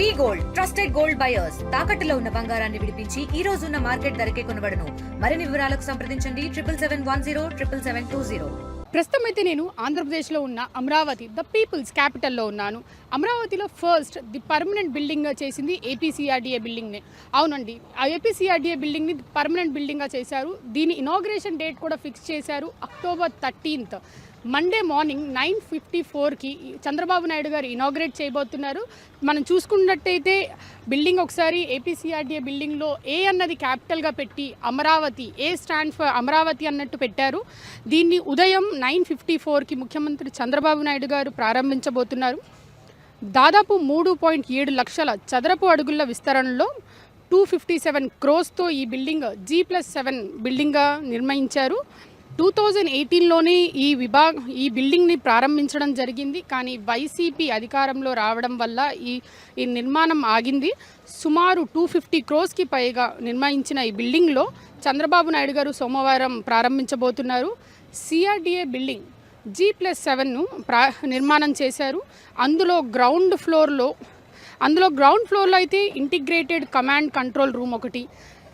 వి gold trusted gold buyers తాకట్టులో ఉన్న బంగారాన్ని విడిపించి ఈ రోజు ఉన్న మార్కెట్ ధరకే కొనబడును. మరిన్ని వివరాలకు సంప్రదించండి 77107720. ప్రస్తుతం అయితే నేను ఆంధ్రప్రదేశ్లో ఉన్న అమరావతి ద పీపుల్స్ క్యాపిటల్లో ఉన్నాను. అమరావతిలో ఫస్ట్ ది పర్మనెంట్ బిల్డింగ్ చేసింది ఏపీసీఆర్డీఏ బిల్డింగ్ని. అవునండి, ఆ ఏపీసీఆర్డీఏ బిల్డింగ్ని పర్మనెంట్ బిల్డింగ్గా చేశారు. దీని ఇనాగ్రేషన్ డేట్ కూడా ఫిక్స్ చేశారు అక్టోబర్ 13th మండే మార్నింగ్ 9:54కి చంద్రబాబు నాయుడు గారు ఇనాగ్రేట్ చేయబోతున్నారు. మనం చూసుకున్నట్టయితే బిల్డింగ్ ఒకసారి ఏపీసీఆర్డీఏ బిల్డింగ్లో ఏ అన్నది క్యాపిటల్గా పెట్టి Amaravati, a stand for Amaravati అన్నట్టు పెట్టారు. దీన్ని ఉదయం 9:54కి ముఖ్యమంత్రి చంద్రబాబు నాయుడు గారు ప్రారంభించబోతున్నారు. దాదాపు 3.7 లక్షల చదరపు అడుగుల విస్తరణలో 257 crores ఈ బిల్డింగ్ G+7 బిల్డింగ్గా నిర్మించారు. 2018లోనే ఈ బిల్డింగ్ని ప్రారంభించడం జరిగింది. కానీ వైసీపీ అధికారంలో రావడం వల్ల ఈ నిర్మాణం ఆగింది. సుమారు 250 crores పైగా నిర్మించిన ఈ బిల్డింగ్లో చంద్రబాబు నాయుడు గారు సోమవారం ప్రారంభించబోతున్నారు. సిఆర్డీఏ బిల్డింగ్ G+7ను నిర్మాణం చేశారు. అందులో గ్రౌండ్ ఫ్లోర్లో అయితే ఇంటిగ్రేటెడ్ కమాండ్ కంట్రోల్ రూమ్ ఒకటి,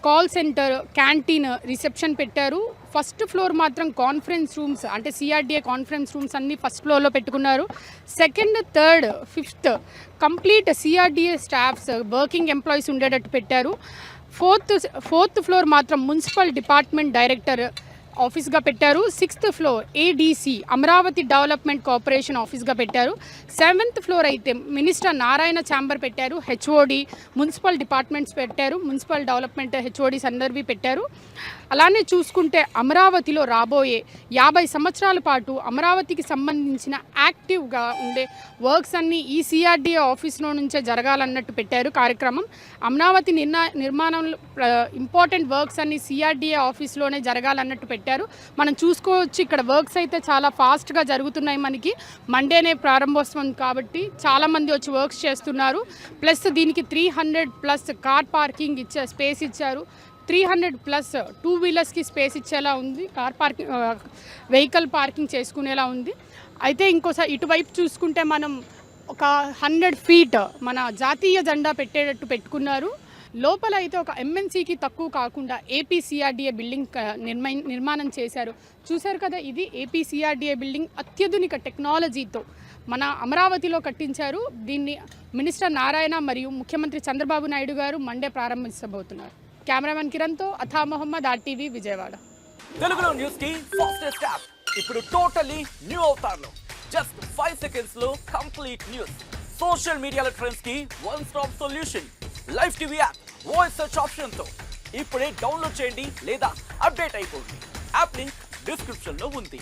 కాల్ సెంటర్, క్యాంటీన్, రిసెప్షన్ పెట్టారు. ఫస్ట్ ఫ్లోర్ మాత్రం కాన్ఫరెన్స్ రూమ్స్, అంటే సిఆర్డీఏ కాన్ఫరెన్స్ రూమ్స్ అన్నీ ఫస్ట్ ఫ్లోర్లో పెట్టుకున్నారు. Second, third, fifth complete CRDA staffs, working employees ఉండేటట్టు పెట్టారు. ఫోర్త్ ఫ్లోర్ మాత్రం మున్సిపల్ డిపార్ట్మెంట్ డైరెక్టర్ ఆఫీస్గా పెట్టారు. 6th floor ADC Amaravati development corporation ఆఫీస్గా పెట్టారు. 7th ఫ్లోర్ అయితే మినిస్టర్ నారాయణ ఛాంబర్ పెట్టారు, హెచ్ఓడి, మున్సిపల్ డిపార్ట్మెంట్స్ పెట్టారు, మున్సిపల్ డెవలప్మెంట్ హెచ్ఓడీస్ అందరివి పెట్టారు. అలానే చూసుకుంటే అమరావతిలో రాబోయే 50 సంవత్సరాల పాటు అమరావతికి సంబంధించిన యాక్టివ్గా ఉండే వర్క్స్ అన్నీ ఈ సిఆర్డీఏ ఆఫీస్లో నుంచే జరగాలన్నట్టు పెట్టారు కార్యక్రమం. అమరావతి నిర్మాణంలో ఇంపార్టెంట్ వర్క్స్ అన్నీ సిఆర్డీఏ ఆఫీస్లోనే జరగాలన్నట్టు పెట్టారు. మనం చూసుకోవచ్చు, ఇక్కడ వర్క్స్ అయితే చాలా ఫాస్ట్గా జరుగుతున్నాయి. మనకి మండేనే ప్రారంభోత్సవం కాబట్టి చాలామంది వచ్చి వర్క్స్ చేస్తున్నారు. ప్లస్ దీనికి 300+ కార్ పార్కింగ్ స్పేస్ ఇచ్చారు. 300+ 2 వీలర్స్కి స్పేస్ ఇచ్చేలా ఉంది. వెహికల్ పార్కింగ్ చేసుకునేలా ఉంది. అయితే ఇంకోసారి ఇటువైపు చూసుకుంటే మనం ఒక 100 feet మన జాతీయ జెండా పెట్టేటట్టు పెట్టుకున్నారు. లోపల అయితే ఒక ఎంఎన్సీకి తక్కువ కాకుండా ఏపీసీఆర్డీఏ బిల్డింగ్ నిర్మాణం చేశారు. చూశారు కదా, ఇది ఏపీసీఆర్డీఏ బిల్డింగ్ అత్యాధునిక టెక్నాలజీతో మన అమరావతిలో కట్టించారు. దీన్ని మినిస్టర్ నారాయణ మరియు ముఖ్యమంత్రి చంద్రబాబు నాయుడు గారు మండే ప్రారంభించబోతున్నారు. కెమెరామెన్ కిరణ్తో అథా మొహమ్మద్, RTV విజయవాడ. తెలుగులో న్యూస్ కి ఫాస్టెస్ట్ యాప్ ఇప్పుడు టోటలీ న్యూ అవతార్లో జస్ట్ 5 seconds లో కంప్లీట్ న్యూస్. సోషల్ మీడియాలో ట్రెండ్స్ కి one stop solution. Live TV app voice search option తో ఇప్పుడే డౌన్లోడ్ చేయండి లేదా అప్డేట్ అయిపోండి. యాప్ లింక్ డిస్క్రిప్షన్ లో ఉంది.